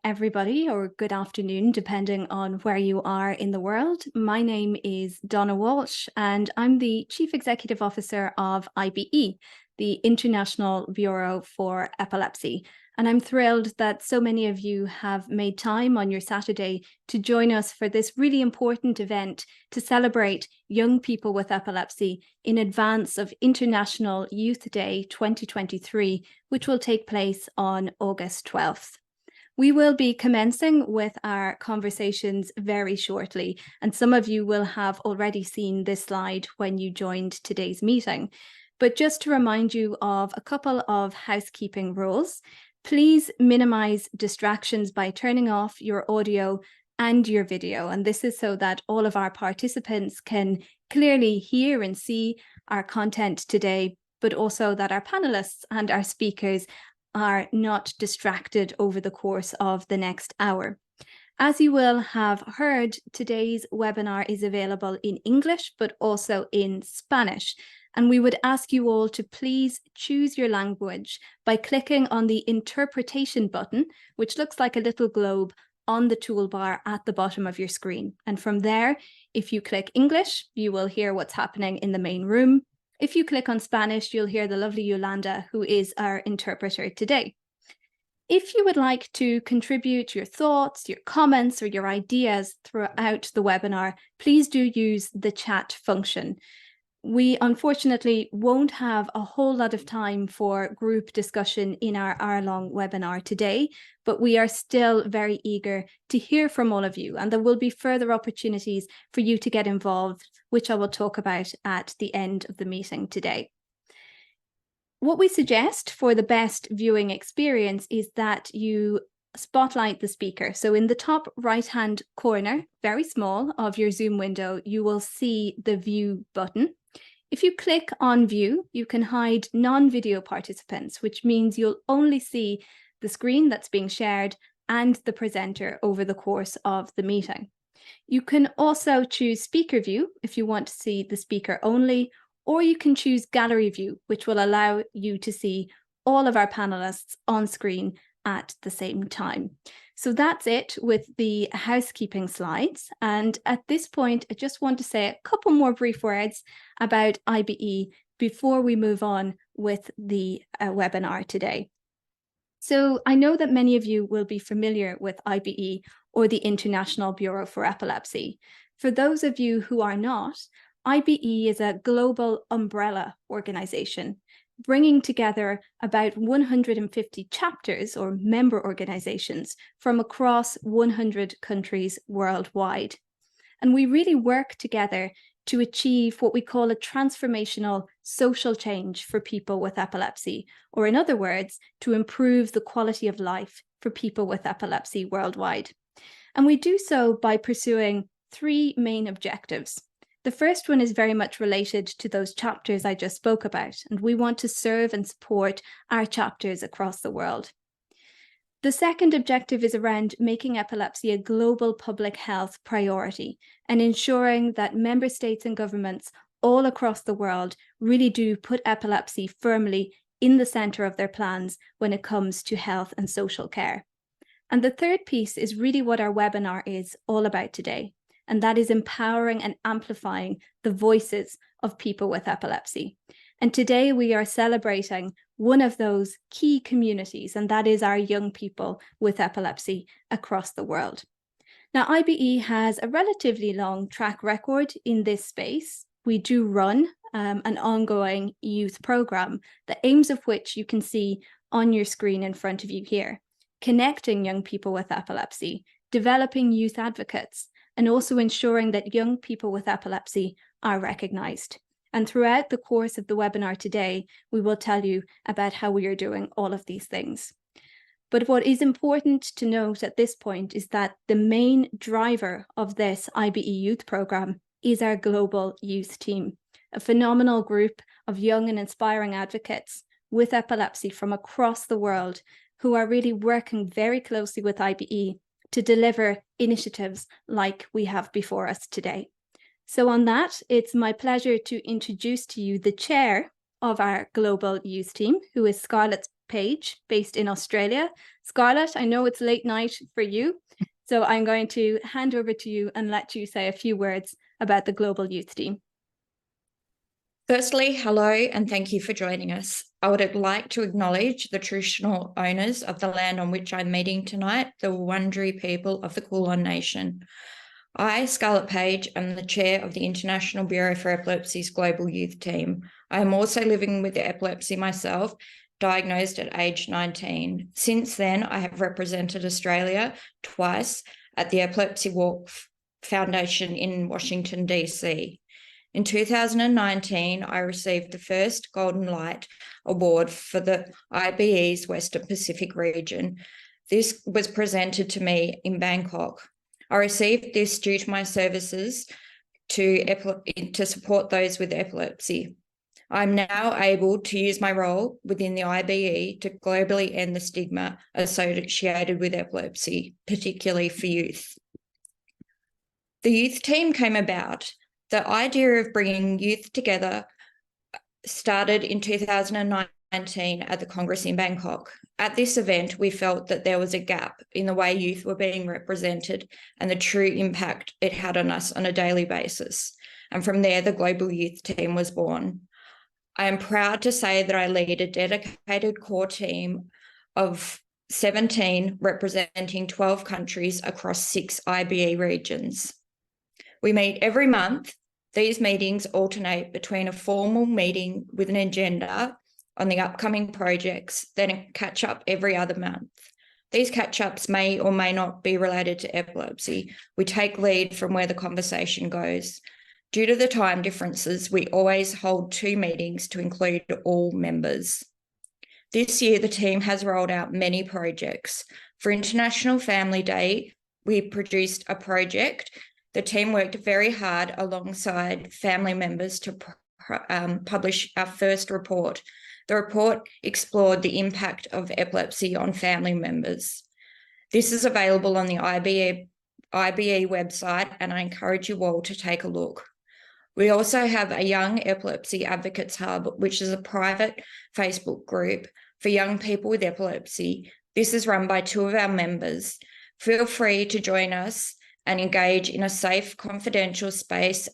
Everybody, or good afternoon, depending on where you are in the world. My name is Donna Walsh, and I'm the Chief Executive Officer of IBE, the International Bureau for Epilepsy. And I'm thrilled that so many of you have made time on your Saturday to join us for this really important event to celebrate young people with epilepsy in advance of International Youth Day 2023, which will take place on August 12th. We will be commencing with our conversations very shortly, and some of you will have already seen this slide when you joined today's meeting. But just to remind you of a couple of housekeeping rules, please minimize distractions by turning off your audio and your video. And this is so that all of our participants can clearly hear and see our content today, but also that our panelists and our speakers are not distracted over the course of the next hour. As you will have heard, today's webinar is available in English, but also in Spanish. And we would ask you all to please choose your language by clicking on the interpretation button, which looks like a little globe on the toolbar at the bottom of your screen. And from there, if you click English, you will hear what's happening in the main room. If you click on Spanish, you'll hear the lovely Yolanda, who is our interpreter today. If you would like to contribute your thoughts, your comments, or your ideas throughout the webinar, please do use the chat function. We unfortunately won't have a whole lot of time for group discussion in our hour-long webinar today, but we are still very eager to hear from all of you, and there will be further opportunities for you to get involved, which I will talk about at the end of the meeting today. What we suggest for the best viewing experience is that you spotlight the speaker. So in the top right-hand corner, very small, of your Zoom window, you will see the View button. If you click on View, you can hide non-video participants, which means you'll only see the screen that's being shared and the presenter over the course of the meeting. You can also choose Speaker View if you want to see the speaker only, or you can choose Gallery View, which will allow you to see all of our panelists on screen at the same time. So that's it with the housekeeping slides. And at this point, I just want to say a couple more brief words about IBE before we move on with the webinar today. So I know that many of you will be familiar with IBE, or the International Bureau for Epilepsy. For those of you who are not, IBE is a global umbrella organization, bringing together about 150 chapters or member organizations from across 100 countries worldwide. And we really work together to achieve what we call a transformational social change for people with epilepsy, or in other words, to improve the quality of life for people with epilepsy worldwide. And we do so by pursuing three main objectives. The first one is very much related to those chapters I just spoke about, and we want to serve and support our chapters across the world. The second objective is around making epilepsy a global public health priority and ensuring that member states and governments all across the world really do put epilepsy firmly in the centre of their plans when it comes to health and social care. And the third piece is really what our webinar is all about today, and that is empowering and amplifying the voices of people with epilepsy. And today we are celebrating one of those key communities, and that is our young people with epilepsy across the world. Now, IBE has a relatively long track record in this space. We do run an ongoing youth programme, the aims of which you can see on your screen in front of you here, connecting young people with epilepsy, developing youth advocates, and also ensuring that young people with epilepsy are recognised. And throughout the course of the webinar today, we will tell you about how we are doing all of these things. But what is important to note at this point is that the main driver of this IBE Youth Programme is our global youth team, a phenomenal group of young and inspiring advocates with epilepsy from across the world who are really working very closely with IBE to deliver initiatives like we have before us today. So on that, it's my pleasure to introduce to you the chair of our global youth team, who is Scarlett Page, based in Australia. Scarlett, I know it's late night for you, so I'm going to hand over to you and let you say a few words about the global youth team. Firstly, hello, and thank you for joining us. I would like to acknowledge the traditional owners of the land on which I'm meeting tonight, the Wurundjeri people of the Kulin Nation. I, Scarlett Page, am the chair of the International Bureau for Epilepsy's Global Youth Team. I am also living with epilepsy myself, diagnosed at age 19. Since then, I have represented Australia twice at the Epilepsy Walk Foundation in Washington, DC. In 2019, I received the first Golden Light Award for the IBE's Western Pacific region. This was presented to me in Bangkok. I received this due to my services to support those with epilepsy. I'm now able to use my role within the IBE to globally end the stigma associated with epilepsy, particularly for youth. The youth team came about. The idea of bringing youth together started in 2019 at the Congress in Bangkok. At this event, we felt that there was a gap in the way youth were being represented and the true impact it had on us on a daily basis. And from there, the Global Youth Team was born. I am proud to say that I lead a dedicated core team of 17 representing 12 countries across 6 IBE regions. We meet every month. These meetings alternate between a formal meeting with an agenda on the upcoming projects, then a catch-up every other month. These catch-ups may or may not be related to epilepsy. We take lead from where the conversation goes. Due to the time differences, we always hold 2 meetings to include all members. This year, the team has rolled out many projects. For International Family Day, we produced a project. The team worked very hard alongside family members to publish our first report. The report explored the impact of epilepsy on family members. This is available on the IBE website, and I encourage you all to take a look. We also have a Young Epilepsy Advocates Hub, which is a private Facebook group for young people with epilepsy. This is run by 2 of our members. Feel free to join us and engage in a safe, confidential space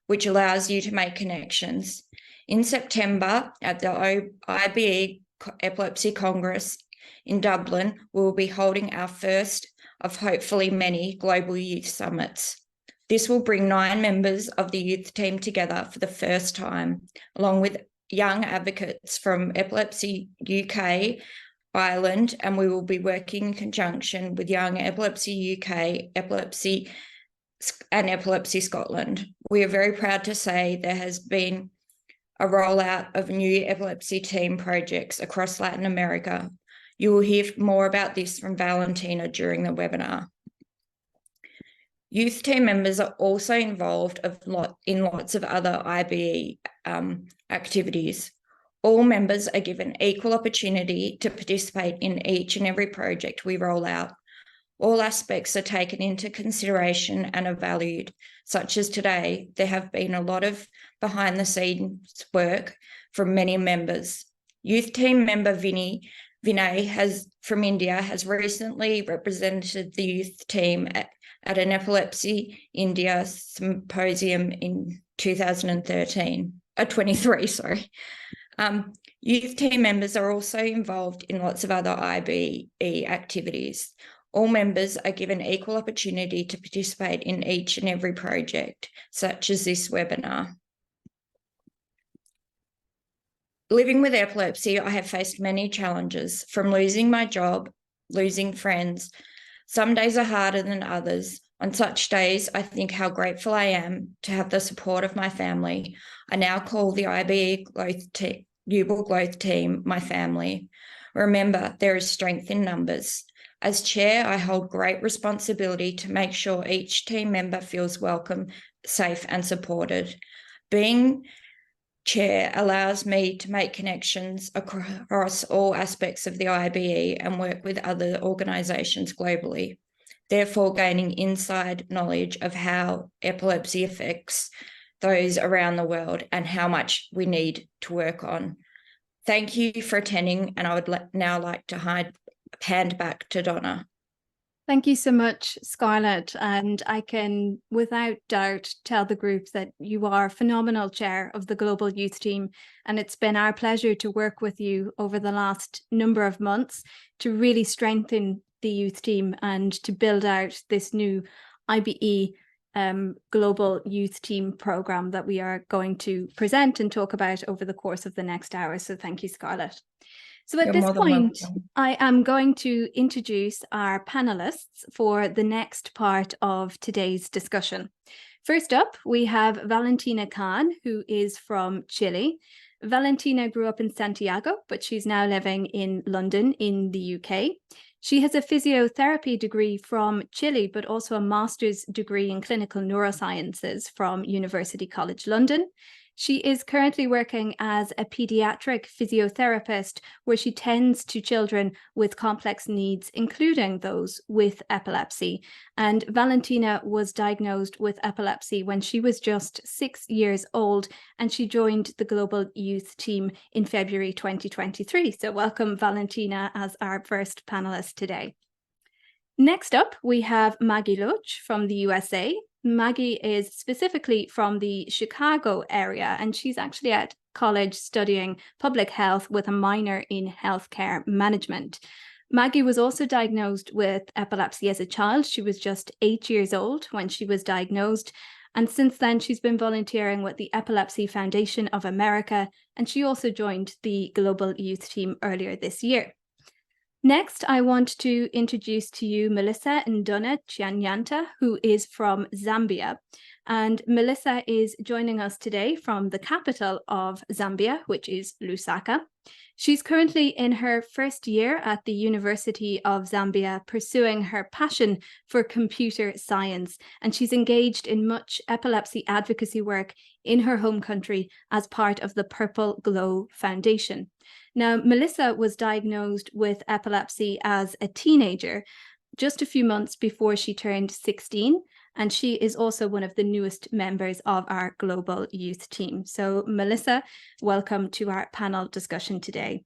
which allows you to make connections. In September, at the IBE Epilepsy Congress in Dublin, we will be holding our first of hopefully many global youth summits. This will bring 9 members of the youth team together for the first time, along with young advocates from Epilepsy UK, Ireland, and we will be working in conjunction with Young Epilepsy UK, Epilepsy and Epilepsy Scotland. We are very proud to say there has been a rollout of new epilepsy team projects across Latin America. You will hear more about this from Valentina during the webinar. Youth team members are also involved in lots of other IBE activities. All members are given equal opportunity to participate in each and every project we roll out. All aspects are taken into consideration and are valued, such as today, there have been a lot of behind-the-scenes work from many members. Youth team member Vinay from India has recently represented the youth team at an Epilepsy India symposium in 23. Youth team members are also involved in lots of other IBE activities. All members are given equal opportunity to participate in each and every project, such as this webinar. Living with epilepsy, I have faced many challenges, from losing my job, losing friends. Some days are harder than others. On such days, I think how grateful I am to have the support of my family. I now call the IBE Growth team my family. Remember, there is strength in numbers. As chair, I hold great responsibility to make sure each team member feels welcome, safe, and supported. Being chair allows me to make connections across all aspects of the IBE and work with other organisations globally, therefore gaining inside knowledge of how epilepsy affects those around the world and how much we need to work on. Thank you for attending, and I would now like to hand back to Donna. Thank you so much, Scarlett. And I can, without doubt, tell the group that you are a phenomenal chair of the Global Youth Team. And it's been our pleasure to work with you over the last number of months to really strengthen the youth team and to build out this new IBE Global Youth Team program that we are going to present and talk about over the course of the next hour. So thank you, Scarlett. So at this point, I am going to introduce our panelists for the next part of today's discussion. First up, we have Valentina Khan, who is from Chile. Valentina grew up in Santiago, but she's now living in London in the UK. She has a physiotherapy degree from Chile, but also a master's degree in clinical neurosciences from University College London. She is currently working as a pediatric physiotherapist, where she tends to children with complex needs, including those with epilepsy. And Valentina was diagnosed with epilepsy when she was just 6 years old, and she joined the Global Youth Team in February 2023. So welcome, Valentina, as our first panelist today. Next up, we have Maggie Loach from the USA. Maggie is specifically from the Chicago area, and she's actually at college studying public health with a minor in healthcare management. Maggie was also diagnosed with epilepsy as a child. She was just 8 years old when she was diagnosed. And since then, she's been volunteering with the Epilepsy Foundation of America, and she also joined the Global Youth Team earlier this year. Next, I want to introduce to you Melissa Ndona Chianyanta, who is from Zambia. And Melissa is joining us today from the capital of Zambia, which is Lusaka. She's currently in her first year at the University of Zambia, pursuing her passion for computer science. And she's engaged in much epilepsy advocacy work in her home country as part of the Purple Glow Foundation. Now, Melissa was diagnosed with epilepsy as a teenager, just a few months before she turned 16, and she is also one of the newest members of our Global Youth Team. So, Melissa, welcome to our panel discussion today.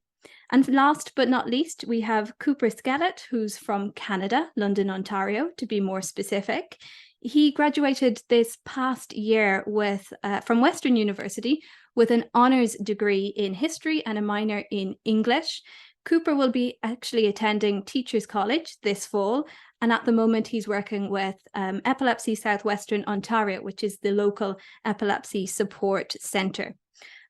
And last but not least, we have Cooper Skellett, who's from Canada, London, Ontario, to be more specific. He graduated this past year from Western University with an honours degree in history and a minor in English. Cooper will be actually attending Teachers College this fall, and at the moment he's working with Epilepsy Southwestern Ontario, which is the local epilepsy support centre.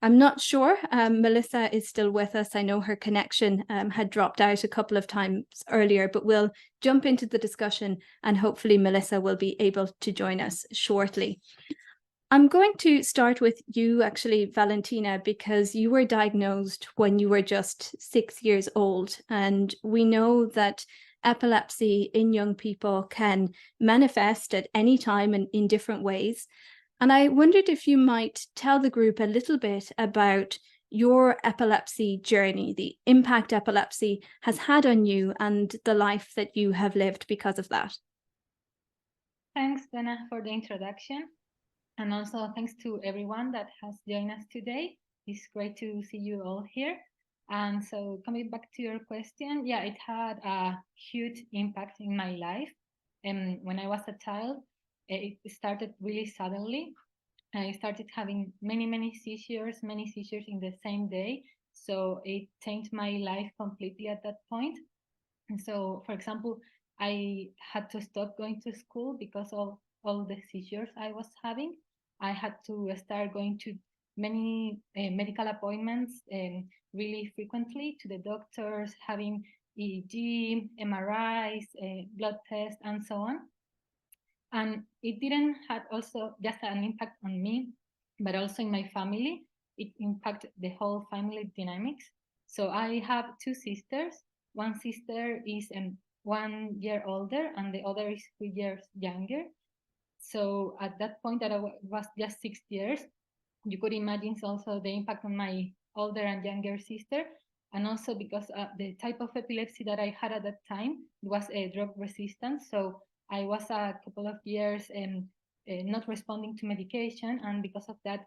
I'm not sure Melissa is still with us. I know her connection had dropped out a couple of times earlier, but we'll jump into the discussion and hopefully Melissa will be able to join us shortly. I'm going to start with you actually, Valentina, because you were diagnosed when you were just 6 years old. And we know that epilepsy in young people can manifest at any time and in different ways. And I wondered if you might tell the group a little bit about your epilepsy journey, the impact epilepsy has had on you and the life that you have lived because of that. Thanks, Dana, for the introduction. And also thanks to everyone that has joined us today. It's great to see you all here. And so coming back to your question, yeah, it had a huge impact in my life. And when I was a child, it started really suddenly. I started having many seizures in the same day. So it changed my life completely at that point. And so, for example, I had to stop going to school because of all the seizures I was having. I had to start going to many medical appointments really frequently to the doctors, having EEG, MRIs, blood tests, and so on. And it didn't have also just an impact on me, but also in my family. It impacted the whole family dynamics. So I have two sisters. One sister is 1 year older and the other is 3 years younger. So at that point that I was just 6 years, you could imagine also the impact on my older and younger sister. And also because the type of epilepsy that I had at that time was a drug resistant. So I was a couple of years not responding to medication. And because of that,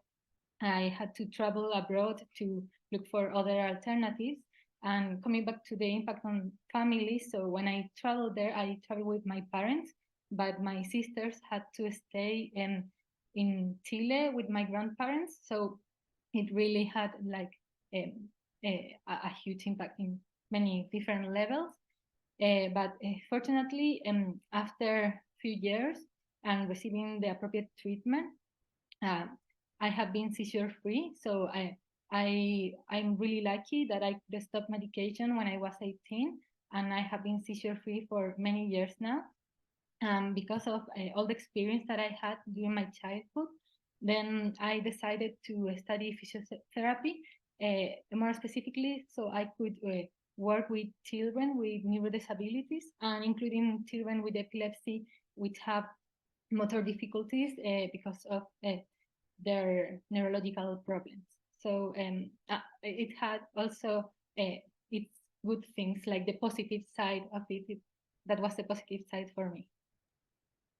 I had to travel abroad to look for other alternatives. And coming back to the impact on families, so when I traveled there, I traveled with my parents, but my sisters had to stay in Chile with my grandparents. So it really had like a huge impact in many different levels. But fortunately, after a few years and receiving the appropriate treatment, I have been seizure free. So I'm really lucky that I could stop medication when I was 18, and I have been seizure free for many years now. Because of all the experience that I had during my childhood, then I decided to study physiotherapy, more specifically, so I could work with children with neurodisabilities, and including children with epilepsy, which have motor difficulties because of their neurological problems. So it had also its good things, like the positive side of it. That was the positive side for me.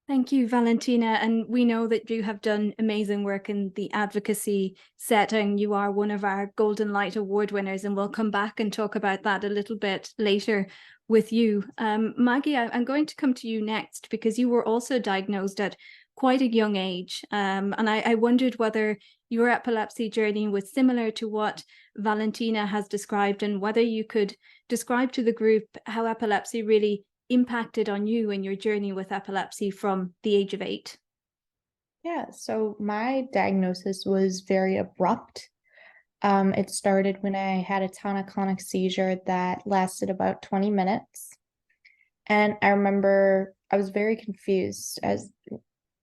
Thank you, Valentina. And we know that you have done amazing work in the advocacy setting. You are one of our Golden Light Award winners, and we'll come back and talk about that a little bit later with you. Maggie, I'm going to come to you next because you were also diagnosed at quite a young age. And I wondered whether your epilepsy journey was similar to what Valentina has described, and whether you could describe to the group how epilepsy really impacted on you in your journey with epilepsy from the age of 8? Yeah, so my diagnosis was very abrupt. It started when I had a tonic-clonic seizure that lasted about 20 minutes. And I remember I was very confused. As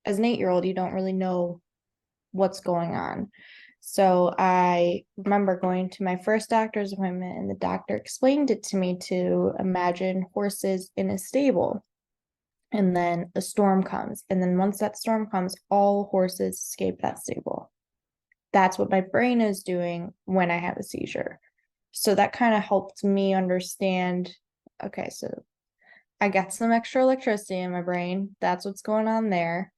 an 8-year-old, you don't really know what's going on. So I remember going to my first doctor's appointment, and the doctor explained it to me to imagine horses in a stable. And then a storm comes. And then once that storm comes, all horses escape that stable. That's what my brain is doing when I have a seizure. So that kind of helped me understand, okay, so I got some extra electricity in my brain. That's what's going on there.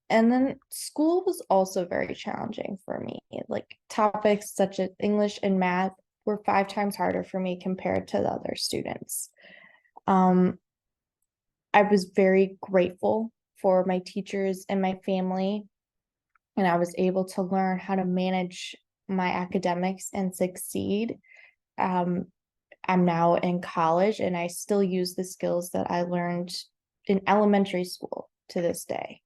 And then school was also very challenging for me. Like topics such as English and math were 5 times harder for me compared to the other students. I was very grateful for my teachers and my family, and I was able to learn how to manage my academics and succeed. I'm now in college and I still use the skills that I learned in elementary school to this day.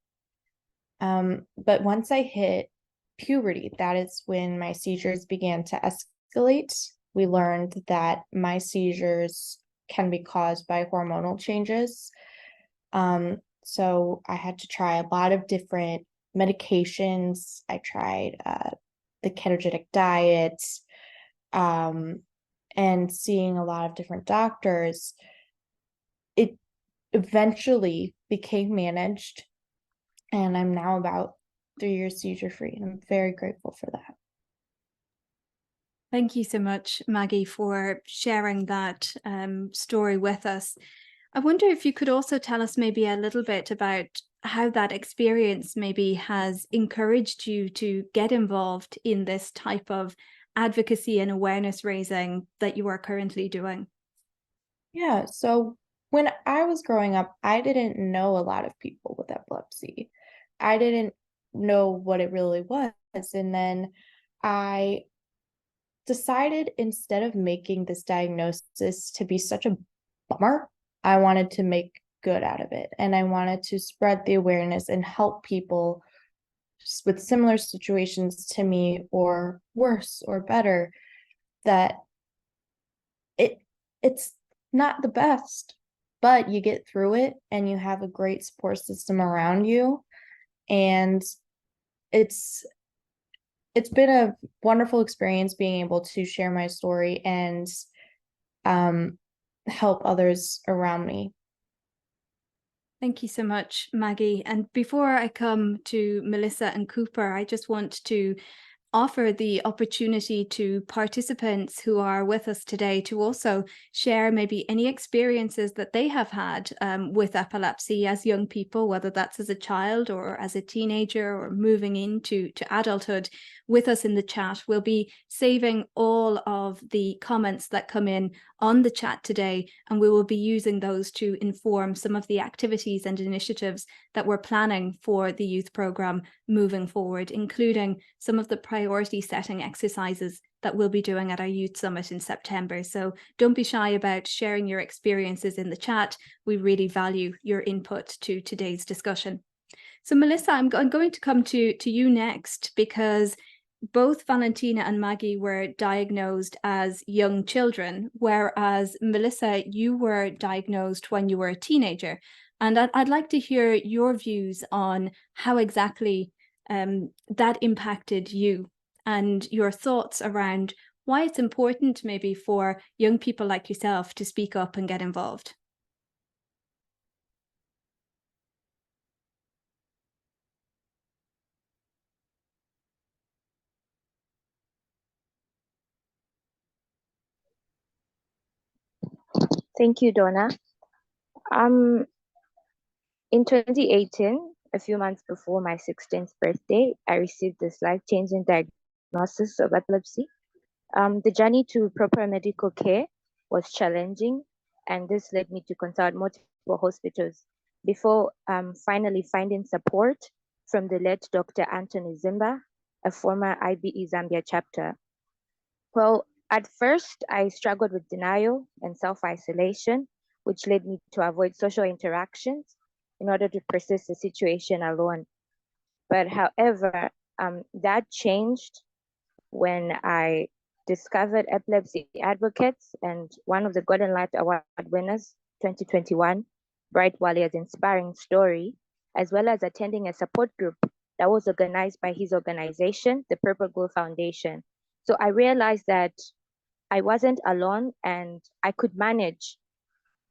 But once I hit puberty, that is when my seizures began to escalate. We learned that my seizures can be caused by hormonal changes. So I had to try a lot of different medications. I tried the ketogenic diet, and seeing a lot of different doctors. It eventually became managed, and I'm now about 3 years seizure free, and I'm very grateful for that. Thank you so much, Maggie, for sharing that story with us. I wonder if you could also tell us maybe a little bit about how that experience maybe has encouraged you to get involved in this type of advocacy and awareness raising that you are currently doing. Yeah, so when I was growing up, I didn't know a lot of people with epilepsy. I didn't know what it really was. And then I decided, instead of making this diagnosis to be such a bummer, I wanted to make good out of it. And I wanted to spread the awareness and help people with similar situations to me, or worse or better, that it's not the best, but you get through it and you have a great support system around you. And it's been a wonderful experience being able to share my story and help others around me. Thank you so much, Maggie. And before I come to Melissa and Cooper, I just want to offer the opportunity to participants who are with us today to also share maybe any experiences that they have had with epilepsy as young people, whether that's as a child or as a teenager or moving into adulthood, with us in the chat. We'll be saving all of the comments that come in on the chat today, and we will be using those to inform some of the activities and initiatives that we're planning for the youth programme moving forward, including some of the priority setting exercises that we'll be doing at our youth summit in September. So don't be shy about sharing your experiences in the chat. We really value your input to today's discussion. So Melissa, I'm going to come to you next, because both Valentina and Maggie were diagnosed as young children, whereas Melissa, you were diagnosed when you were a teenager. And I'd like to hear your views on how exactly that impacted you, and your thoughts around why it's important maybe for young people like yourself to speak up and get involved. Thank you, Donna. In 2018, a few months before my 16th birthday, I received this life-changing diagnosis of epilepsy. The journey to proper medical care was challenging, and this led me to consult multiple hospitals before finally finding support from the late Dr. Anthony Zimba, a former IBE Zambia chapter. Well, at first, I struggled with denial and self-isolation, which led me to avoid social interactions in order to persist the situation alone. But however, that changed when I discovered Epilepsy Advocates, and one of the Golden Light Award winners, 2021, Bright Wallia's inspiring story, as well as attending a support group that was organized by his organization, the Purple Glow Foundation. So I realized that I wasn't alone and I could manage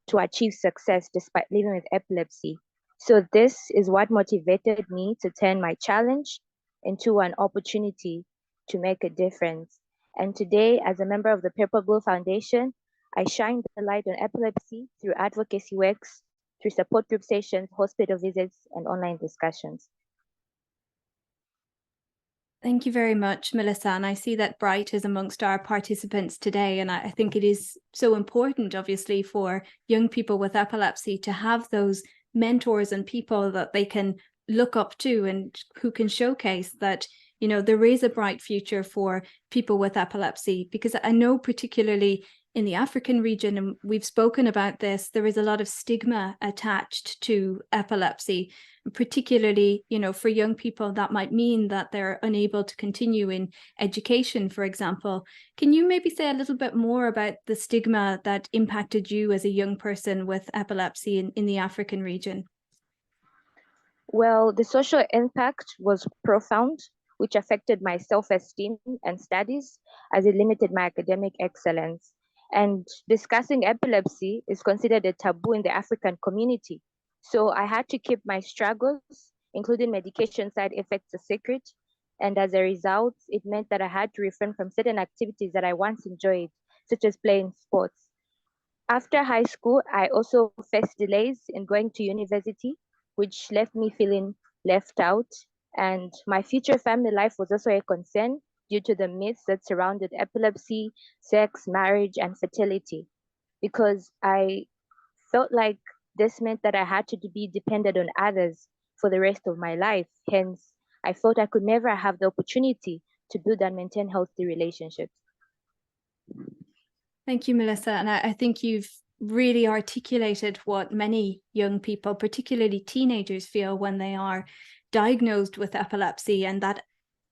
to achieve success despite living with epilepsy. So this is what motivated me to turn my challenge into an opportunity to make a difference. And today, as a member of the Purple Glow Foundation, I shine the light on epilepsy through advocacy works, through support group sessions, hospital visits, and online discussions. Thank you very much, Melissa. And I see that Bright is amongst our participants today. And I think it is so important, obviously, for young people with epilepsy to have those mentors and people that they can look up to and who can showcase that, you know, there is a bright future for people with epilepsy. Because I know particularly in the African region, and we've spoken about this, there is a lot of stigma attached to epilepsy. Particularly, you know, for young people, that might mean that they're unable to continue in education, for example. Can you maybe say a little bit more about the stigma that impacted you as a young person with epilepsy in the African region? Well, the social impact was profound, which affected my self-esteem and studies as it limited my academic excellence. And discussing epilepsy is considered a taboo in the African community. So I had to keep my struggles, including medication side effects, a secret. And as a result, it meant that I had to refrain from certain activities that I once enjoyed, such as playing sports. After high school, I also faced delays in going to university, which left me feeling left out. And my future family life was also a concern due to the myths that surrounded epilepsy, sex, marriage, and fertility, because I felt like this meant that I had to be dependent on others for the rest of my life. Hence, I felt I could never have the opportunity to build and maintain healthy relationships. Thank you, Melissa. And I think you've really articulated what many young people, particularly teenagers, feel when they are diagnosed with epilepsy, and that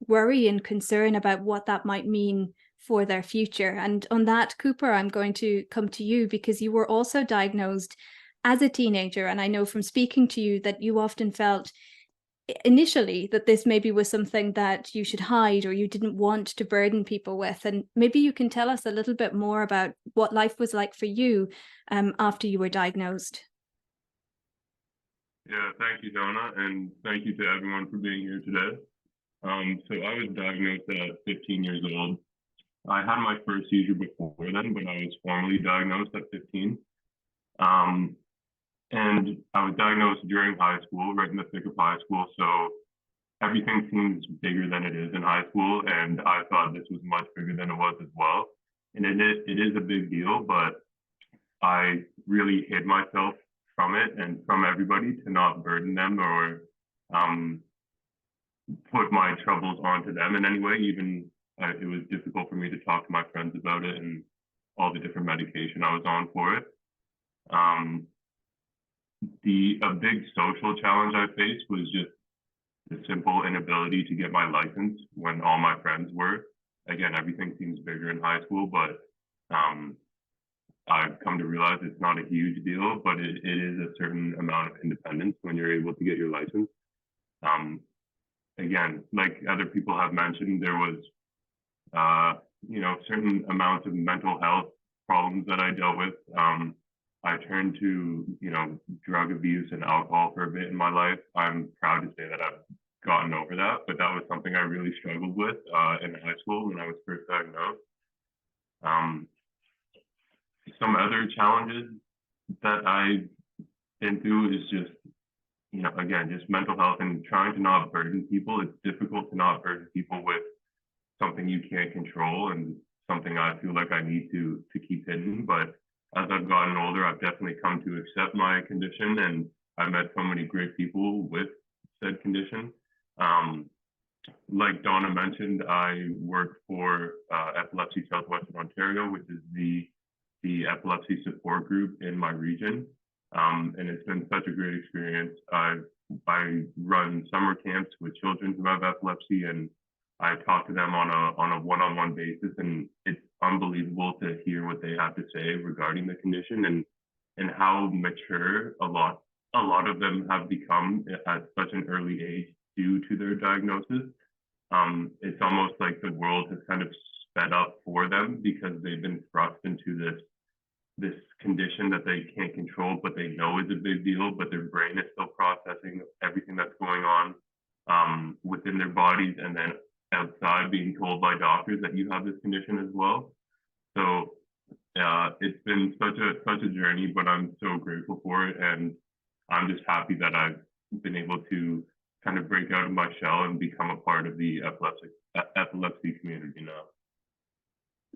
worry and concern about what that might mean for their future. And on that, Cooper, I'm going to come to you because you were also diagnosed as a teenager. And I know from speaking to you that you often felt initially that this maybe was something that you should hide or you didn't want to burden people with. And maybe you can tell us a little bit more about what life was like for you after you were diagnosed. Yeah, thank you, Donna, and thank you to everyone for being here today. So I was diagnosed at 15 years old. I had my first seizure before then, but I was formally diagnosed at 15. And I was diagnosed during high school, right in the thick of high school. So everything seems bigger than it is in high school. And I thought this was much bigger than it was as well. And it is a big deal, but I really hid myself from it and from everybody to not burden them or put my troubles onto them in any way. Even it was difficult for me to talk to my friends about it and all the different medication I was on for it. A big social challenge I faced was just the simple inability to get my license when all my friends were. Again, everything seems bigger in high school, but I've come to realize it's not a huge deal, but it is a certain amount of independence when you're able to get your license. Again, like other people have mentioned, there was, certain amounts of mental health problems that I dealt with. I turned to, drug abuse and alcohol for a bit in my life. I'm proud to say that I've gotten over that, but that was something I really struggled with in high school when I was first diagnosed. Some other challenges that I've been through is just, again, just mental health and trying to not burden people. It's difficult to not burden people with something you can't control and something I feel like I need to keep hidden. But as I've gotten older, I've definitely come to accept my condition, and I've met so many great people with said condition. Like Donna mentioned, I work for Epilepsy Southwestern Ontario, which is the epilepsy support group in my region. And it's been such a great experience. I run summer camps with children who have epilepsy, and I talk to them on a one-on-one basis, and it's unbelievable to hear what they have to say regarding the condition and how mature a lot of them have become at such an early age due to their diagnosis. It's almost like the world has kind of sped up for them because they've been thrust into this condition that they can't control, but they know is a big deal, but their brain is still processing everything that's going on within their bodies, and then outside being told by doctors that you have this condition as well. So it's been such a journey, but I'm so grateful for it, and I'm just happy that I've been able to kind of break out of my shell and become a part of the epilepsy community now.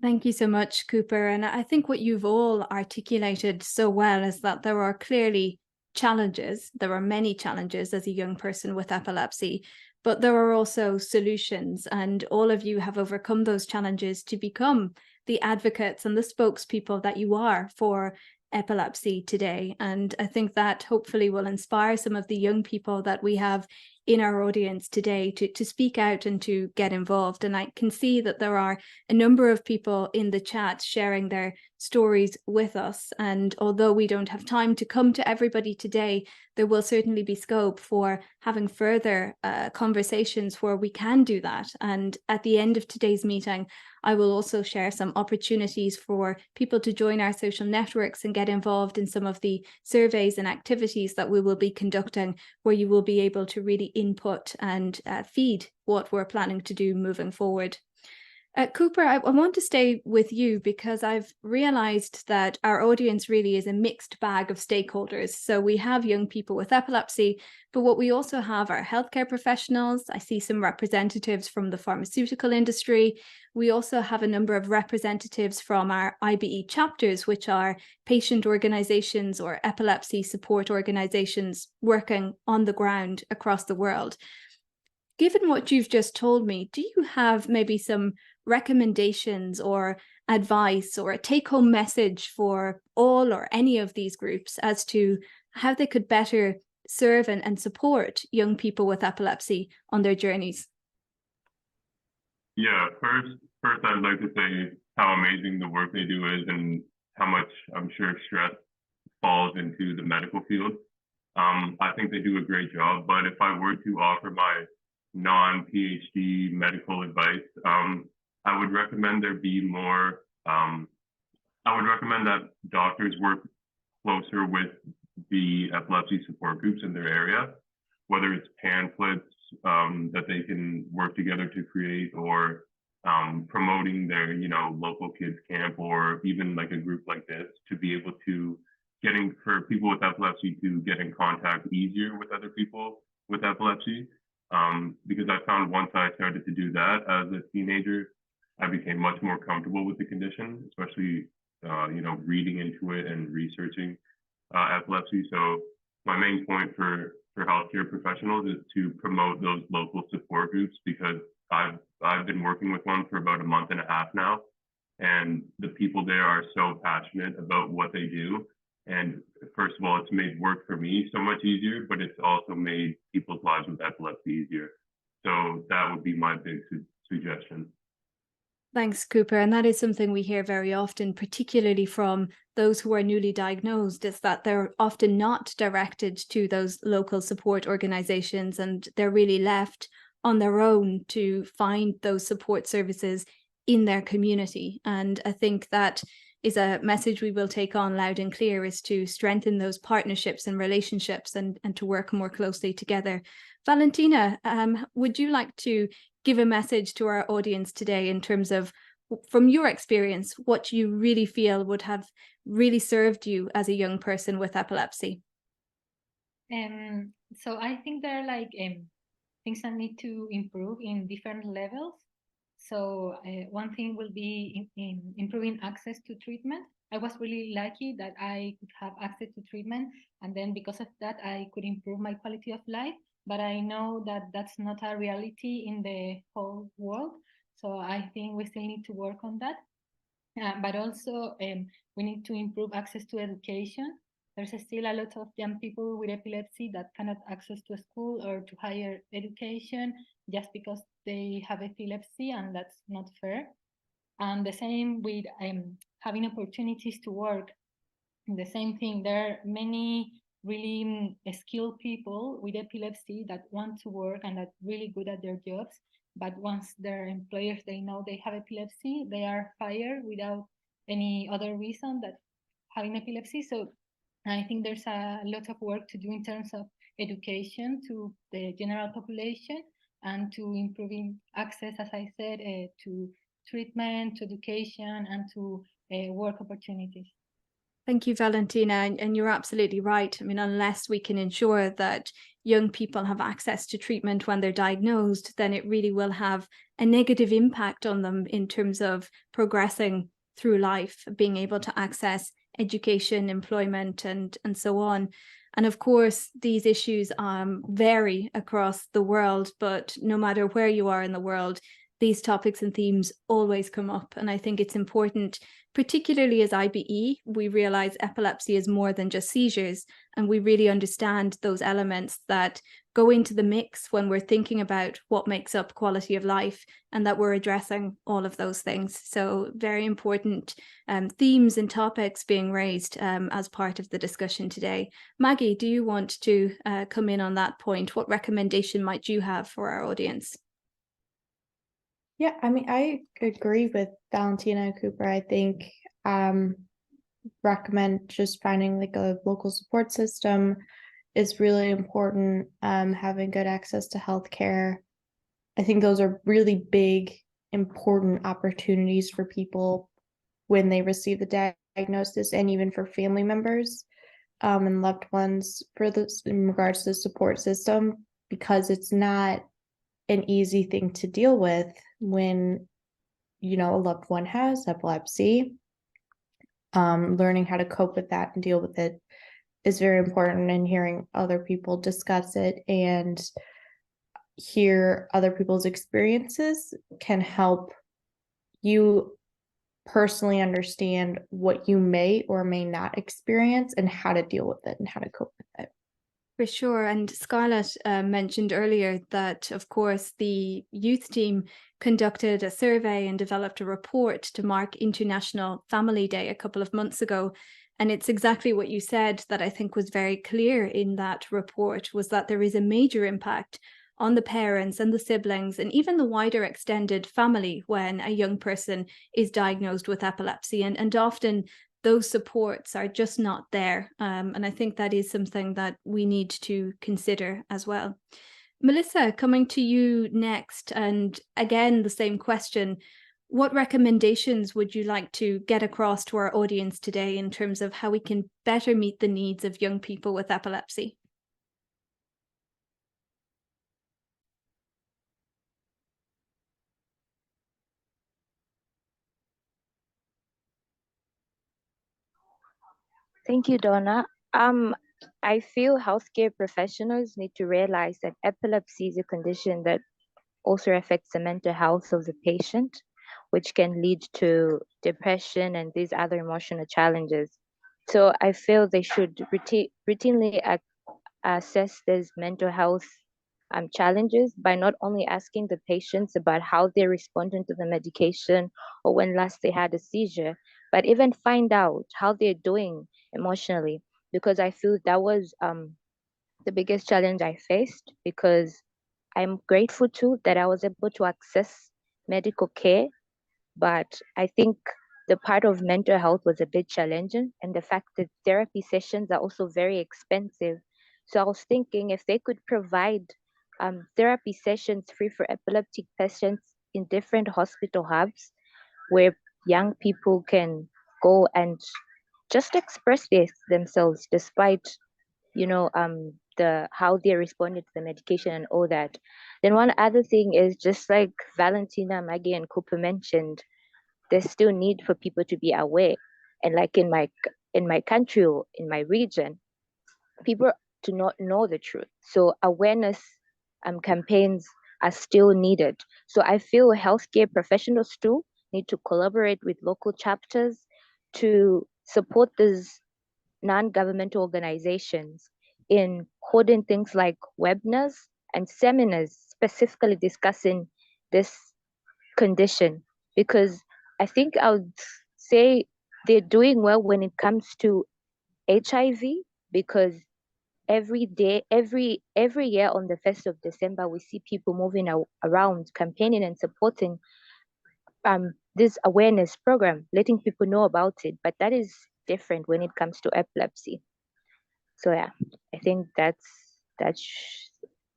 Thank you so much, Cooper. And I think what you've all articulated so well is that there are clearly challenges. There are many challenges as a young person with epilepsy, but there are also solutions. And all of you have overcome those challenges to become the advocates and the spokespeople that you are for epilepsy today. And I think that hopefully will inspire some of the young people that we have in our audience today to speak out and to get involved. And I can see that there are a number of people in the chat sharing their stories with us. And although we don't have time to come to everybody today, there will certainly be scope for having further conversations where we can do that. And at the end of today's meeting, I will also share some opportunities for people to join our social networks and get involved in some of the surveys and activities that we will be conducting, where you will be able to really input and feed what we're planning to do moving forward. Cooper, I want to stay with you because I've realized that our audience really is a mixed bag of stakeholders. So we have young people with epilepsy, but what we also have are healthcare professionals. I see some representatives from the pharmaceutical industry. We also have a number of representatives from our IBE chapters, which are patient organizations or epilepsy support organizations working on the ground across the world. Given what you've just told me, do you have maybe some recommendations or advice or a take-home message for all or any of these groups as to how they could better serve and support young people with epilepsy on their journeys? Yeah, first I'd like to say how amazing the work they do is and how much I'm sure stress falls into the medical field. I think they do a great job, but if I were to offer my non-PhD medical advice, I would recommend there be more, I would recommend that doctors work closer with the epilepsy support groups in their area, whether it's pamphlets that they can work together to create, or promoting their, local kids camp, or even like a group like this to be able to for people with epilepsy to get in contact easier with other people with epilepsy. Because I found once I started to do that as a teenager, I became much more comfortable with the condition, especially, reading into it and researching epilepsy. So my main point for healthcare professionals is to promote those local support groups, because I've been working with one for about a month and a half now, and the people there are so passionate about what they do. And first of all, it's made work for me so much easier, but it's also made people's lives with epilepsy easier. So that would be my big suggestion. Thanks, Cooper. And that is something we hear very often, particularly from those who are newly diagnosed, is that they're often not directed to those local support organizations, and they're really left on their own to find those support services in their community. And I think that is a message we will take on loud and clear, is to strengthen those partnerships and relationships and to work more closely together. Valentina, would you like to give a message to our audience today in terms of, from your experience, what you really feel would have really served you as a young person with epilepsy? So I think there are things that need to improve in different levels. So one thing will be in improving access to treatment. I was really lucky that I could have access to treatment, and then because of that, I could improve my quality of life. But I know that that's not a reality in the whole world. So I think we still need to work on that. But also we need to improve access to education. There's still a lot of young people with epilepsy that cannot access to a school or to higher education just because they have epilepsy, and that's not fair. And the same with having opportunities to work. The same thing, there are many really skilled people with epilepsy that want to work and are really good at their jobs, but once their employers, they know they have epilepsy, they are fired without any other reason that having epilepsy. So I think there's a lot of work to do in terms of education to the general population and to improving access, as I said, to treatment, to education, and to work opportunities. Thank you, Valentina. And you're absolutely right. I mean, unless we can ensure that young people have access to treatment when they're diagnosed, then it really will have a negative impact on them in terms of progressing through life, being able to access education, employment, and so on. And of course, these issues vary across the world, but no matter where you are in the world, these topics and themes always come up. And I think it's important, particularly as IBE, we realize epilepsy is more than just seizures, and we really understand those elements that go into the mix when we're thinking about what makes up quality of life, and that we're addressing all of those things. So very important themes and topics being raised as part of the discussion today. Maggie, do you want to come in on that point? What recommendation might you have for our audience? Yeah, I mean, I agree with Valentina and Cooper. I think recommend just finding like a local support system is really important. Having good access to healthcare. I think those are really big, important opportunities for people when they receive the diagnosis, and even for family members and loved ones for this in regards to the support system, because it's not an easy thing to deal with when, you know, a loved one has epilepsy. Learning how to cope with that and deal with it is very important, and hearing other people discuss it and hear other people's experiences can help you personally understand what you may or may not experience and how to deal with it and how to cope with it. For sure. And Scarlett mentioned earlier that, of course, the youth team conducted a survey and developed a report to mark International Family Day a couple of months ago. And it's exactly what you said that I think was very clear in that report, was that there is a major impact on the parents and the siblings and even the wider extended family when a young person is diagnosed with epilepsy. And often those supports are just not there. And I think that is something that we need to consider as well. Melissa, coming to you next, and again, the same question. What recommendations would you like to get across to our audience today in terms of how we can better meet the needs of young people with epilepsy? Thank you, Donna. I feel healthcare professionals need to realize that epilepsy is a condition that also affects the mental health of the patient, which can lead to depression and these other emotional challenges. So I feel they should routinely assess these mental health challenges by not only asking the patients about how they're responding to the medication or when last they had a seizure, but even find out how they're doing emotionally, because I feel that was the biggest challenge I faced, because I'm grateful too that I was able to access medical care, but I think the part of mental health was a bit challenging, and the fact that therapy sessions are also very expensive. So I was thinking if they could provide therapy sessions free for epileptic patients in different hospital hubs where young people can go and just express themselves despite, you know, how they responded to the medication and all that. Then one other thing is, just like Valentina, Maggie, and Cooper mentioned, there's still need for people to be aware. And like in my country or in my region, people do not know the truth. So awareness campaigns are still needed. So I feel healthcare professionals too need to collaborate with local chapters to support these non-governmental organizations in holding things like webinars and seminars specifically discussing this condition, because I think I would say they're doing well when it comes to HIV, because every day, every year on the 1st of December, we see people moving around campaigning and supporting this awareness program, letting people know about it. But that is different when it comes to epilepsy. So yeah, I think that's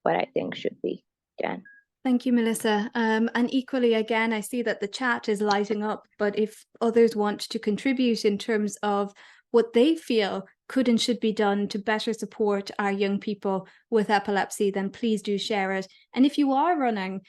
what I think should be done. Thank you, Melissa. And equally, again, I see that the chat is lighting up, but if others want to contribute in terms of what they feel could and should be done to better support our young people with epilepsy, then please do share it. And if you are running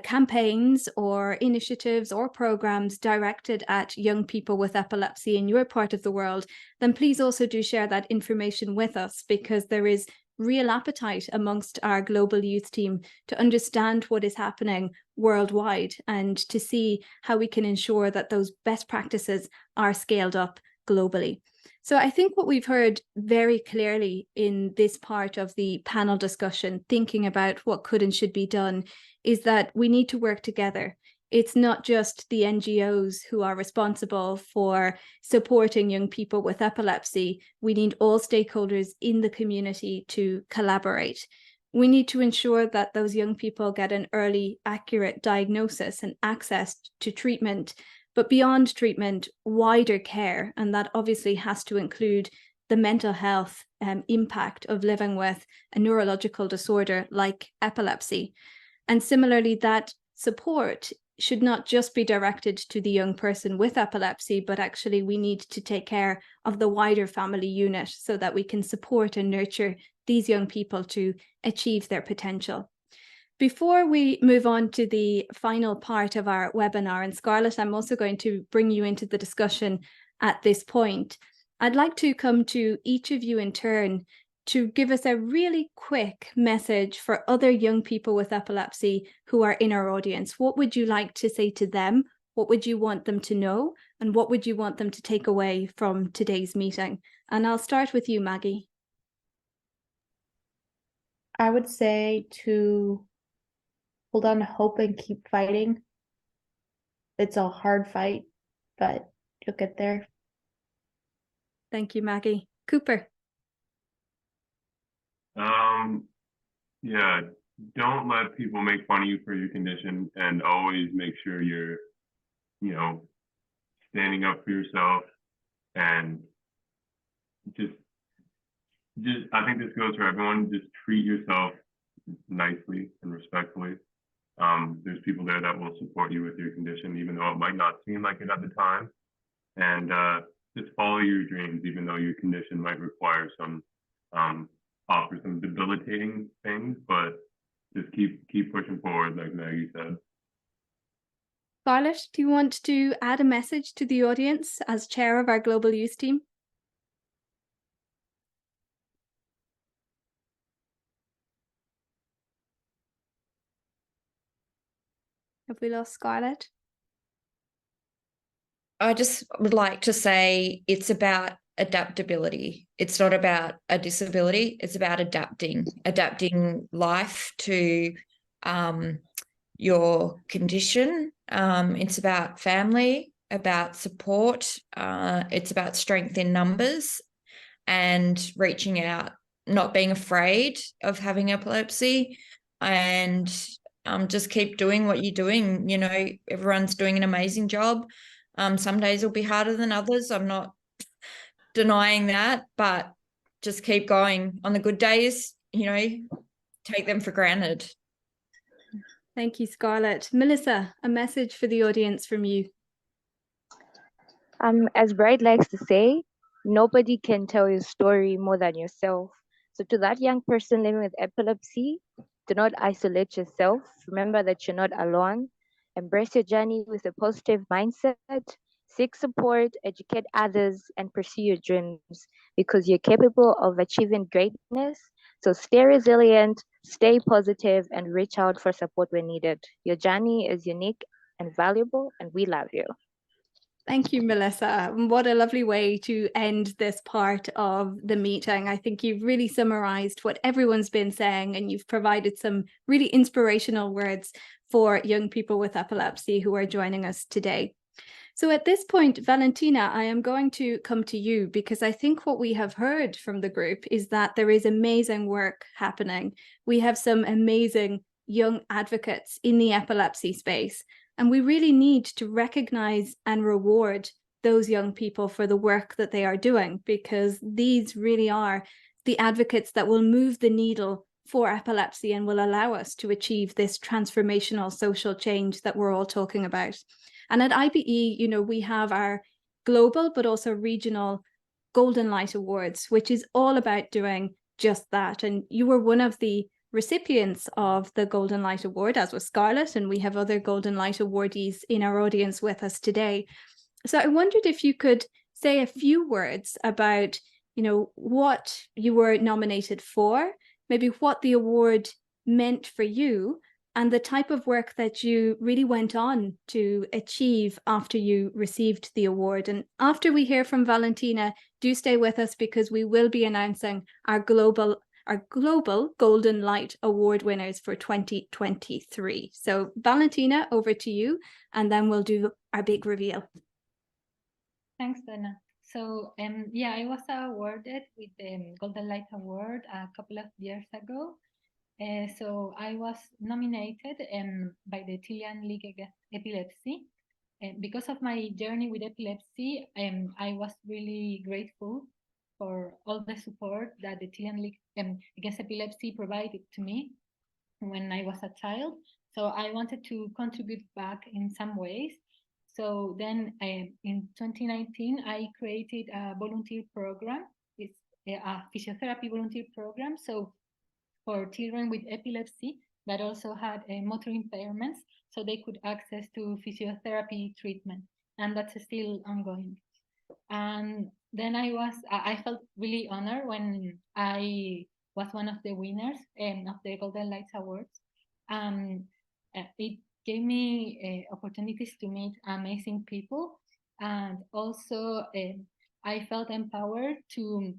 campaigns or initiatives or programs directed at young people with epilepsy in your part of the world, then please also do share that information with us, because there is real appetite amongst our global youth team to understand what is happening worldwide and to see how we can ensure that those best practices are scaled up globally. So I think what we've heard very clearly in this part of the panel discussion, thinking about what could and should be done, is that we need to work together. It's not just the NGOs who are responsible for supporting young people with epilepsy. We need all stakeholders in the community to collaborate. We need to ensure that those young people get an early, accurate diagnosis and access to treatment, but beyond treatment, wider care. And that obviously has to include the mental health impact of living with a neurological disorder like epilepsy. And similarly, that support should not just be directed to the young person with epilepsy, but actually we need to take care of the wider family unit so that we can support and nurture these young people to achieve their potential. Before we move on to the final part of our webinar, and Scarlett, I'm also going to bring you into the discussion at this point. I'd like to come to each of you in turn to give us a really quick message for other young people with epilepsy who are in our audience. What would you like to say to them? What would you want them to know? And what would you want them to take away from today's meeting? And I'll start with you, Maggie. I would say to hold on to hope and keep fighting. It's a hard fight, but you'll get there. Thank you, Maggie. Cooper. Yeah, don't let people make fun of you for your condition, and always make sure you're, standing up for yourself, and just I think this goes for everyone. Just treat yourself nicely and respectfully. There's people there that will support you with your condition, even though it might not seem like it at the time. And just follow your dreams, even though your condition might require some offer some debilitating things, but just keep pushing forward, like Maggie said. Scarlett, do you want to add a message to the audience as chair of our global youth team? Have we lost Scarlett? I just would like to say it's about adaptability. It's not about a disability. It's about adapting life to your condition. It's about family, about support. It's about strength in numbers and reaching out, not being afraid of having epilepsy, and just keep doing what you're doing. Everyone's doing an amazing job. Some days will be harder than others. I'm not denying that, but just keep going. On the good days, take them for granted. Thank you, Scarlett. Melissa, a message for the audience from you. As Bright likes to say, nobody can tell your story more than yourself. So to that young person living with epilepsy, do not isolate yourself. Remember that you're not alone. Embrace your journey with a positive mindset. Seek support, educate others, and pursue your dreams, because you're capable of achieving greatness. So stay resilient, stay positive, and reach out for support when needed. Your journey is unique and valuable, and we love you. Thank you, Melissa. What a lovely way to end this part of the meeting. I think you've really summarized what everyone's been saying, and you've provided some really inspirational words for young people with epilepsy who are joining us today. So at this point, Valentina, I am going to come to you, because I think what we have heard from the group is that there is amazing work happening. We have some amazing young advocates in the epilepsy space, and we really need to recognize and reward those young people for the work that they are doing, because these really are the advocates that will move the needle for epilepsy and will allow us to achieve this transformational social change that we're all talking about. And at IBE, we have our global but also regional Golden Light Awards, which is all about doing just that. And you were one of the recipients of the Golden Light Award, as was Scarlett, and we have other Golden Light awardees in our audience with us today. So I wondered if you could say a few words about, what you were nominated for, maybe what the award meant for you, and the type of work that you really went on to achieve after you received the award. And after we hear from Valentina, do stay with us, because we will be announcing our global Golden Light Award winners for 2023. So Valentina, over to you, and then we'll do our big reveal. Thanks, Donna. So, I was awarded with the Golden Light Award a couple of years ago. So I was nominated by the Chilean League Against Epilepsy. Because of my journey with epilepsy, I was really grateful for all the support that the Chilean League Against Epilepsy provided to me when I was a child. So I wanted to contribute back in some ways. So then in 2019, I created a volunteer program. It's a physiotherapy volunteer program. So for children with epilepsy that also had motor impairments, so they could access to physiotherapy treatment. And that's still ongoing. And then I felt really honored when I was one of the winners of the Golden Lights Awards. It gave me opportunities to meet amazing people. And also I felt empowered to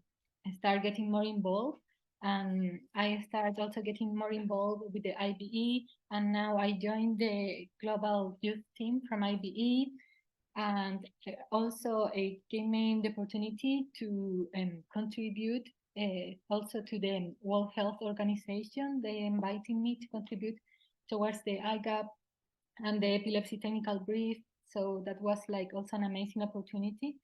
start getting more involved. And I started also getting more involved with the IBE. And now I joined the global youth team from IBE. And also it gave me the opportunity to contribute also to the World Health Organization. They invited me to contribute towards the IGAP and the epilepsy technical brief. So that was like also an amazing opportunity.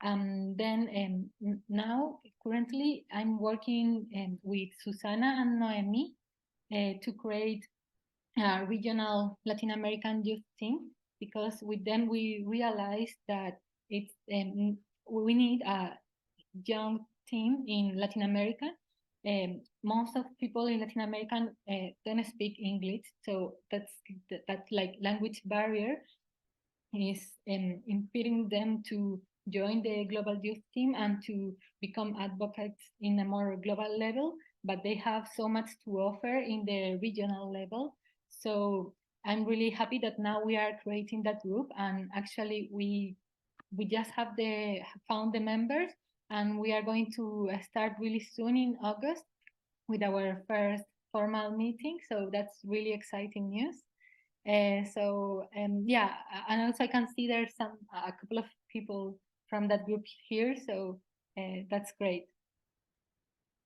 Then now, currently, I'm working with Susana and Noemi to create a regional Latin American youth team, because with them we realized that it's we need a young team in Latin America. Most of people in Latin America don't speak English, so that's like language barrier is impeding them to join the global youth team and to become advocates in a more global level, but they have so much to offer in the regional level. So I'm really happy that now we are creating that group, and actually we just have found the members, and we are going to start really soon in August with our first formal meeting. So that's really exciting news. And also I can see there's a couple of people from that group here, so that's great.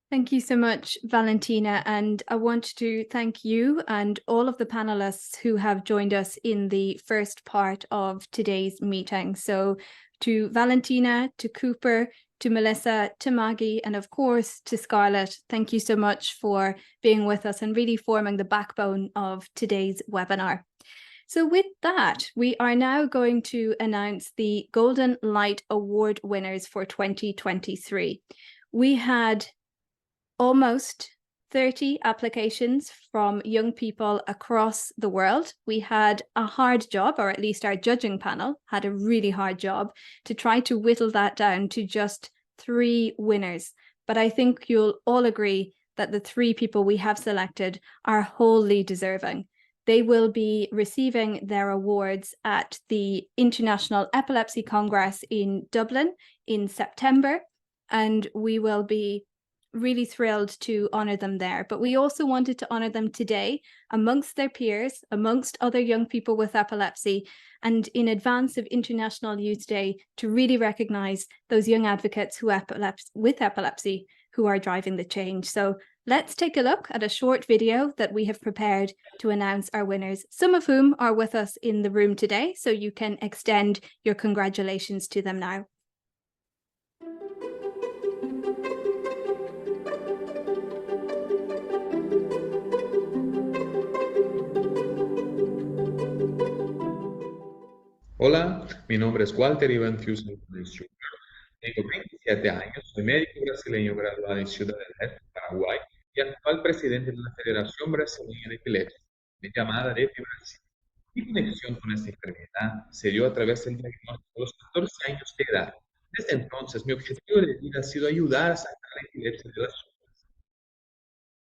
Thank you so much, Valentina. And I want to thank you and all of the panelists who have joined us in the first part of today's meeting. So to Valentina, to Cooper, to Melissa, to Maggie, and of course to Scarlett, thank you so much for being with us and really forming the backbone of today's webinar. So with that, we are now going to announce the Golden Light Award winners for 2023. We had almost 30 applications from young people across the world. We had a hard job, or at least our judging panel had a really hard job to try to whittle that down to just 3 winners. But I think you'll all agree that the 3 people we have selected are wholly deserving. They will be receiving their awards at the International Epilepsy Congress in Dublin in September, and we will be really thrilled to honour them there. But we also wanted to honour them today amongst their peers, amongst other young people with epilepsy, and in advance of International Youth Day, to really recognise those young advocates with epilepsy who are driving the change. So let's take a look at a short video that we have prepared to announce our winners, some of whom are with us in the room today, so you can extend your congratulations to them now. Hola, mi nombre es Walter Iván Fusen. Tengo 27 27 años, soy médico brasileño graduado en Ciudad del Este, Paraguay, y actual presidente de la Federación Brasileña de Epilepsia, llamada de Brasil. Mi conexión con esta enfermedad se dio a través del diagnóstico a los 14 años de edad. Desde entonces, mi objetivo de vida ha sido ayudar a sacar la epilepsia de las sombras.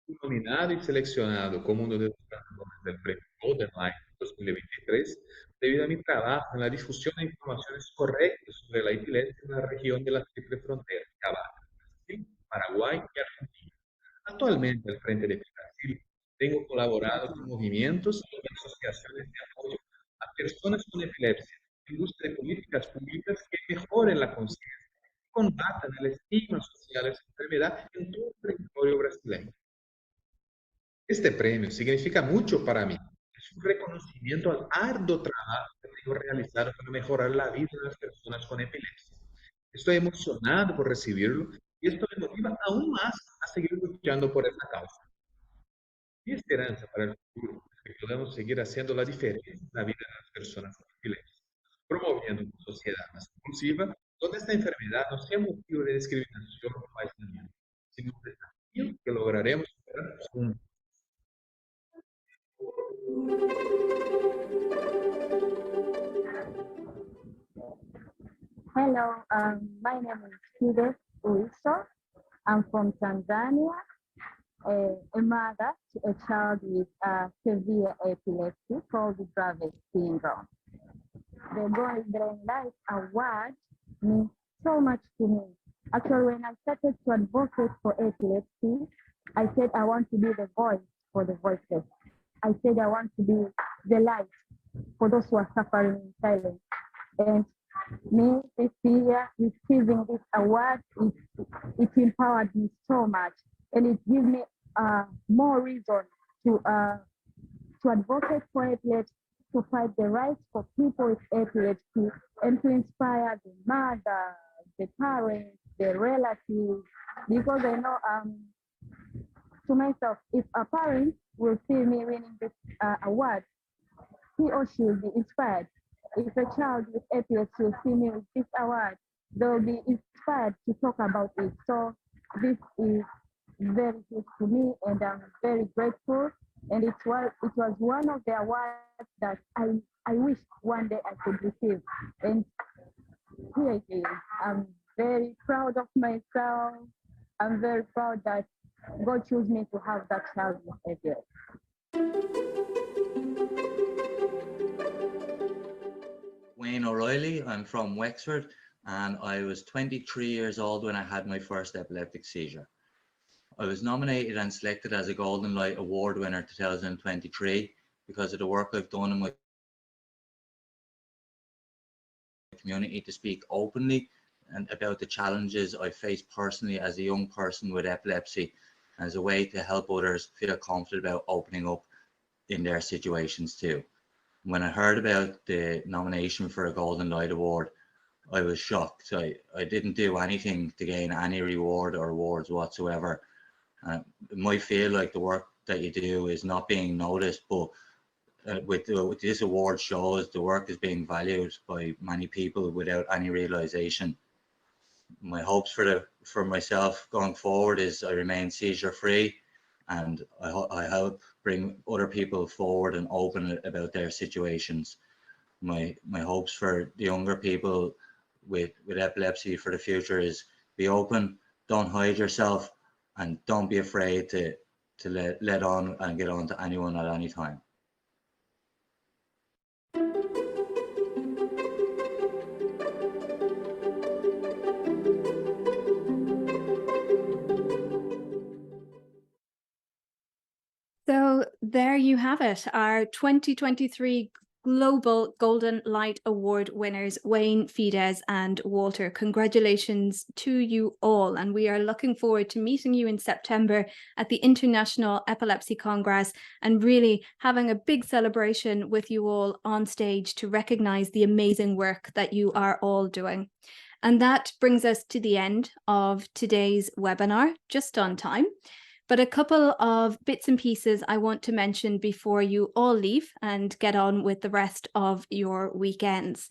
Fui nominado y seleccionado como uno de los ganadores del premio Golden Light 2023 debido a mi trabajo en la difusión de informaciones correctas sobre la epilepsia en la región de la Triple Frontera, que abarca Brasil, Paraguay y Argentina. Actualmente, al frente de Brasil, tengo colaborado con movimientos y asociaciones de apoyo a personas con epilepsia en busca de políticas públicas que mejoren la conciencia y combatan el estigma social de esta enfermedad en todo el territorio brasileño. Este premio significa mucho para mí. Es un reconocimiento al arduo trabajo que tengo realizado para mejorar la vida de las personas con epilepsia. Estoy emocionado por recibirlo y esto me motiva aún más a seguir luchando por esta causa. Mi esperanza para el futuro es que podamos seguir haciendo la diferencia en la vida de las personas con epilepsia, promoviendo una sociedad más inclusiva, donde esta enfermedad no sea motivo de discriminación o aislamiento, sino un desafío que lograremos superar juntos. Hello, my name is Fides Uiso. I'm from Tanzania, a mother to a child with severe epilepsy called Dravet syndrome. The Golden Light Award means so much to me. Actually, when I started to advocate for epilepsy, I said I want to be the voice for the voiceless. I said I want to be the light for those who are suffering in silence. And me this year receiving this award, it empowered me so much, and it gives me more reason to advocate for epilepsy, to fight the rights for people with epilepsy, and to inspire the mothers, the parents, the relatives, because I know to myself, if a parent will see me winning this award, he or she will be inspired. If a child with epilepsy will see me with this award, they'll be inspired to talk about it. So this is very good to me, and I'm very grateful. And it was one of the awards that I wish one day I could receive. And here it is. I'm very proud of myself. I'm very proud that God chose me to have that child with epilepsy. Wayne O'Reilly, I'm from Wexford, and I was 23 years old when I had my first epileptic seizure. I was nominated and selected as a Golden Light Award winner 2023 because of the work I've done in my community to speak openly and about the challenges I faced personally as a young person with epilepsy, as a way to help others feel confident about opening up in their situations too. When I heard about the nomination for a Golden Light Award, I was shocked. I didn't do anything to gain any reward or awards whatsoever. It might feel like the work that you do is not being noticed, but with this award shows the work is being valued by many people without any realization. My hopes for myself going forward is I remain seizure free, and I help bring other people forward and open about their situations. My hopes for the younger people with epilepsy for the future is be open, don't hide yourself, and don't be afraid to let on and get on to anyone at any time. So there you have it, our 2023 Global Golden Light Award winners, Wayne, Fides and Walter. Congratulations to you all. And we are looking forward to meeting you in September at the International Epilepsy Congress and really having a big celebration with you all on stage to recognize the amazing work that you are all doing. And that brings us to the end of today's webinar, just on time. But a couple of bits and pieces I want to mention before you all leave and get on with the rest of your weekends.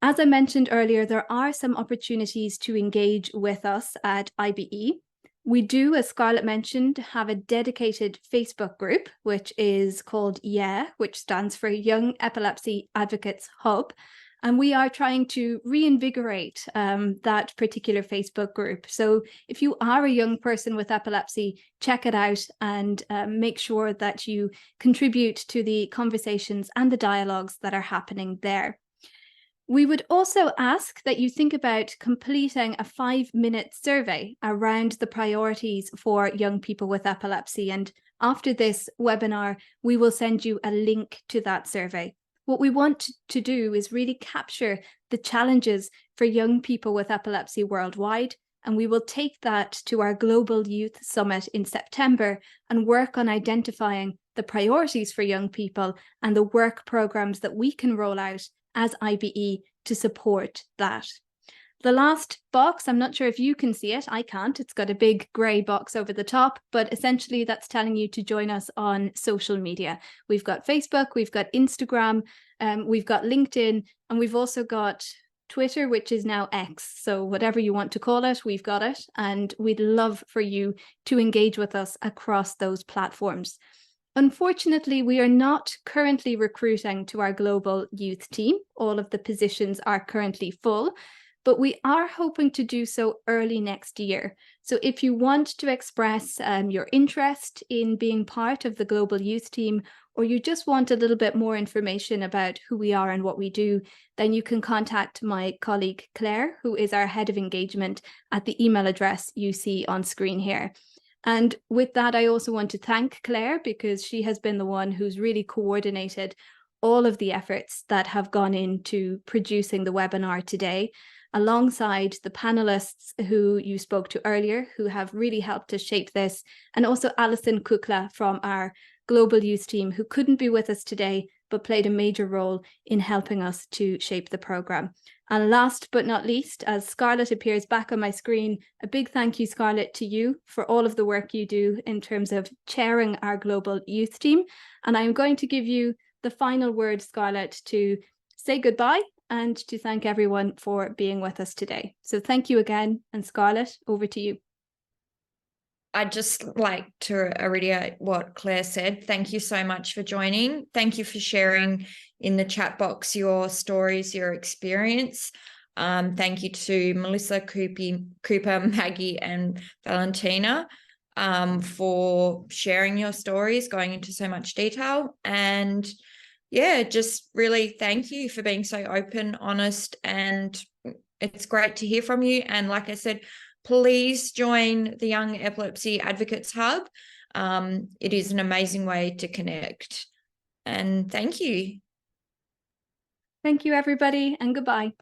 As I mentioned earlier, there are some opportunities to engage with us at IBE. We do, as Scarlett mentioned, have a dedicated Facebook group, which is called which stands for Young Epilepsy Advocates Hub. And we are trying to reinvigorate that particular Facebook group. So if you are a young person with epilepsy, check it out and make sure that you contribute to the conversations and the dialogues that are happening there. We would also ask that you think about completing a 5-minute survey around the priorities for young people with epilepsy. And after this webinar, we will send you a link to that survey. What we want to do is really capture the challenges for young people with epilepsy worldwide, and we will take that to our Global Youth Summit in September and work on identifying the priorities for young people and the work programs that we can roll out as IBE to support that. The last box, I'm not sure if you can see it, I can't, it's got a big grey box over the top, but essentially that's telling you to join us on social media. We've got Facebook, we've got Instagram, we've got LinkedIn, and we've also got Twitter, which is now X. So whatever you want to call it, we've got it, and we'd love for you to engage with us across those platforms. Unfortunately, we are not currently recruiting to our global youth team. All of the positions are currently full, but we are hoping to do so early next year. So if you want to express your interest in being part of the global youth team, or you just want a little bit more information about who we are and what we do, then you can contact my colleague Claire, who is our head of engagement, at the email address you see on screen here. And with that, I also want to thank Claire, because she has been the one who's really coordinated all of the efforts that have gone into producing the webinar today, alongside the panelists who you spoke to earlier, who have really helped to shape this, and also Alison Kukla from our Global Youth team, who couldn't be with us today, but played a major role in helping us to shape the programme. And last but not least, as Scarlett appears back on my screen, a big thank you, Scarlett, to you for all of the work you do in terms of chairing our Global Youth team. And I'm going to give you the final word, Scarlett, to say goodbye and to thank everyone for being with us today. So thank you again, and Scarlett, over to you. I'd just like to reiterate what Claire said. Thank you so much for joining. Thank you for sharing in the chat box your stories, your experience. Thank you to Melissa, Cooper, Maggie, and Valentina for sharing your stories, going into so much detail. And yeah, just really thank you for being so open, honest, and it's great to hear from you. And like I said, please join the Young Epilepsy Advocates Hub. It is an amazing way to connect. And thank you. Thank you, everybody, and goodbye.